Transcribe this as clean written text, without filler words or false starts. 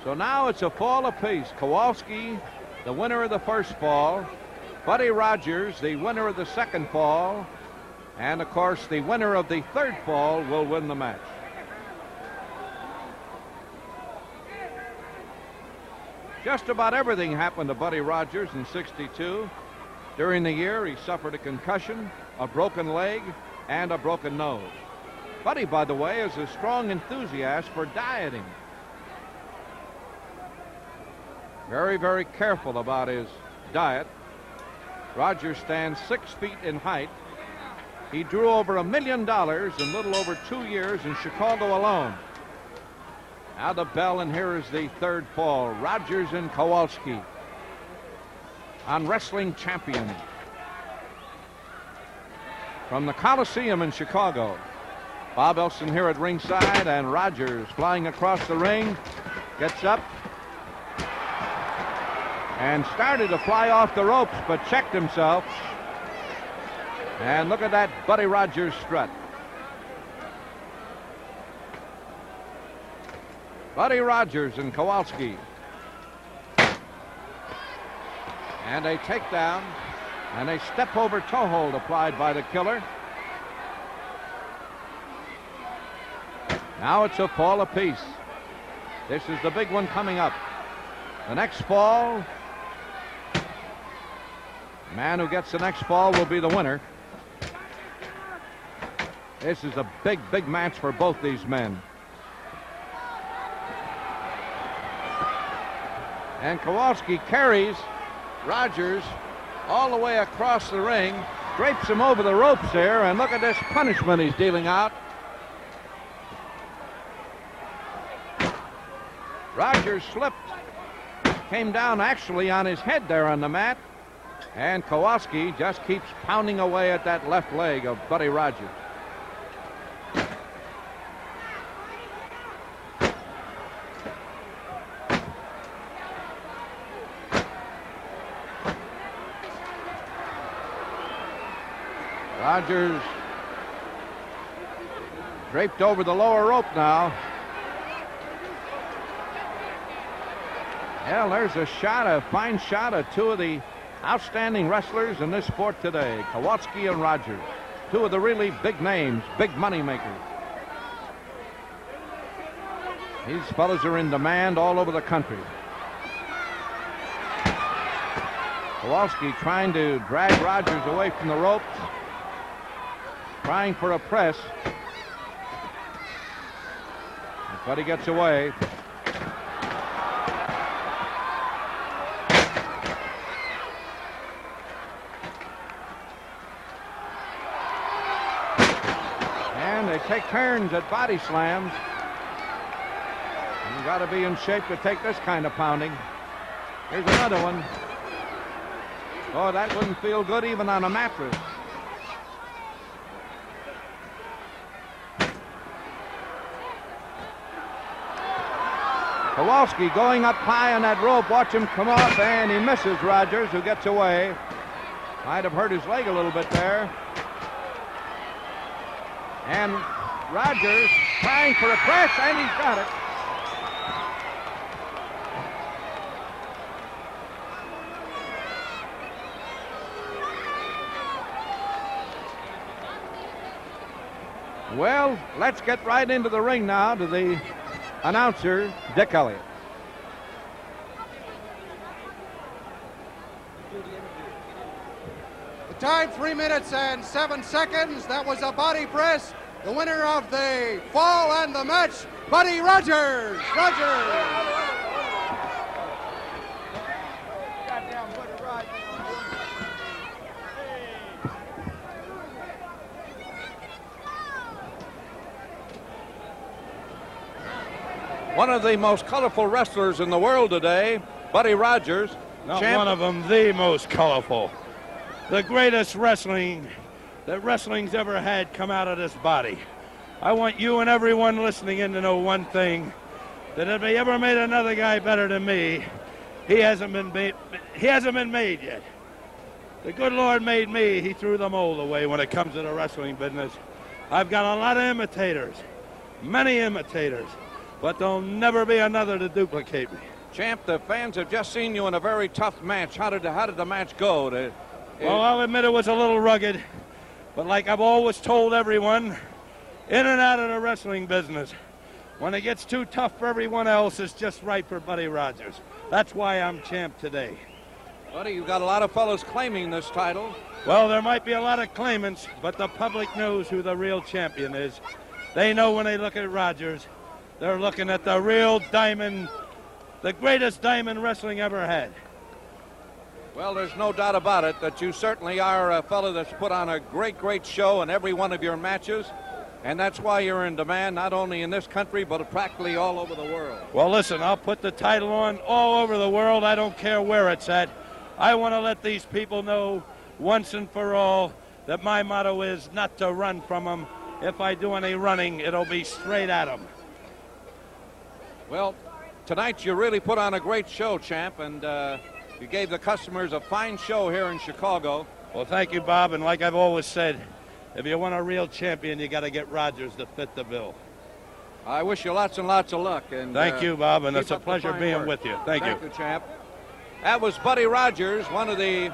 So now it's a fall apiece. Kowalski, the winner of the first fall. Buddy Rogers, the winner of the second fall. And, of course, the winner of the third fall will win the match. Just about everything happened to Buddy Rogers in '62. During the year, he suffered a concussion, a broken leg, and a broken nose. Buddy, by the way, is a strong enthusiast for dieting. Very, very careful about his diet. Rogers stands 6 feet in height. He drew over $1 million in little over 2 years in Chicago alone. Now the bell, and here is the third fall. Rogers and Kowalski on Wrestling Champion from the Coliseum in Chicago. Bob Elson here at ringside, and Rogers flying across the ring, gets up and started to fly off the ropes, but checked himself. And look at that Buddy Rogers strut. Buddy Rogers and Kowalski. And a takedown and a step over toe hold applied by the killer. Now it's a fall apiece. This is the big one coming up. The next fall, the man who gets the next fall will be the winner. This is a big, big match for both these men. And Kowalski carries Rogers all the way across the ring, drapes him over the ropes there, and look at this punishment he's dealing out. Rogers slipped, came down actually on his head there on the mat, and Kowalski just keeps pounding away at that left leg of Buddy Rogers. Rogers draped over the lower rope now. Well, there's a shot, a fine shot of two of the outstanding wrestlers in this sport today, Kowalski and Rogers. Two of the really big names, big money makers. These fellas are in demand all over the country. Kowalski trying to drag Rogers away from the ropes, trying for a press, but he gets away. And they take turns at body slams. You got to be in shape to take this kind of pounding. Here's another one. Oh, that wouldn't feel good even on a mattress. Kowalski going up high on that rope. Watch him come up, and he misses Rogers, who gets away. Might have hurt his leg a little bit there. And Rogers trying for a press, and he's got it. Well, let's get right into the ring now to the announcer, Dick Elliott. The time, 3 minutes and 7 seconds. That was a body press. The winner of the fall and the match, Buddy Rogers. One of the most colorful wrestlers in the world today, Buddy Rogers. Not one of them, the most colorful. The greatest wrestling that wrestling's ever had come out of this body. I want you and everyone listening in to know one thing, that if they ever made another guy better than me, he hasn't been made yet. The good Lord made me. He threw the mold away when it comes to the wrestling business. I've got a lot of imitators, many imitators. but there'll never be another to duplicate me. Champ, the fans have just seen you in a very tough match. How did the match go? Well, I'll admit it was a little rugged, but like I've always told everyone, in and out of the wrestling business, when it gets too tough for everyone else, it's just right for Buddy Rogers. That's why I'm champ today. Buddy, you've got a lot of fellows claiming this title. Well, there might be a lot of claimants, but the public knows who the real champion is. They know when they look at Rogers, they're looking at the real diamond, the greatest diamond wrestling ever had. Well, there's no doubt about it that you certainly are a fellow that's put on a great show in every one of your matches. And that's why you're in demand, not only in this country, but practically all over the world. Well, listen, I'll put the title on all over the world. I don't care where it's at. I want to let these people know once and for all that my motto is not to run from them. If I do any running, it'll be straight at them. Well, tonight you really put on a great show, champ, and you gave the customers a fine show here in Chicago. Well, thank you, Bob, and like I've always said, if you want a real champion, you got to get Rogers to fit the bill. I wish you lots and lots of luck. And thank you, Bob, and it's a up the pleasure fine being work. with you. Thank you, champ. That was Buddy Rogers, one of the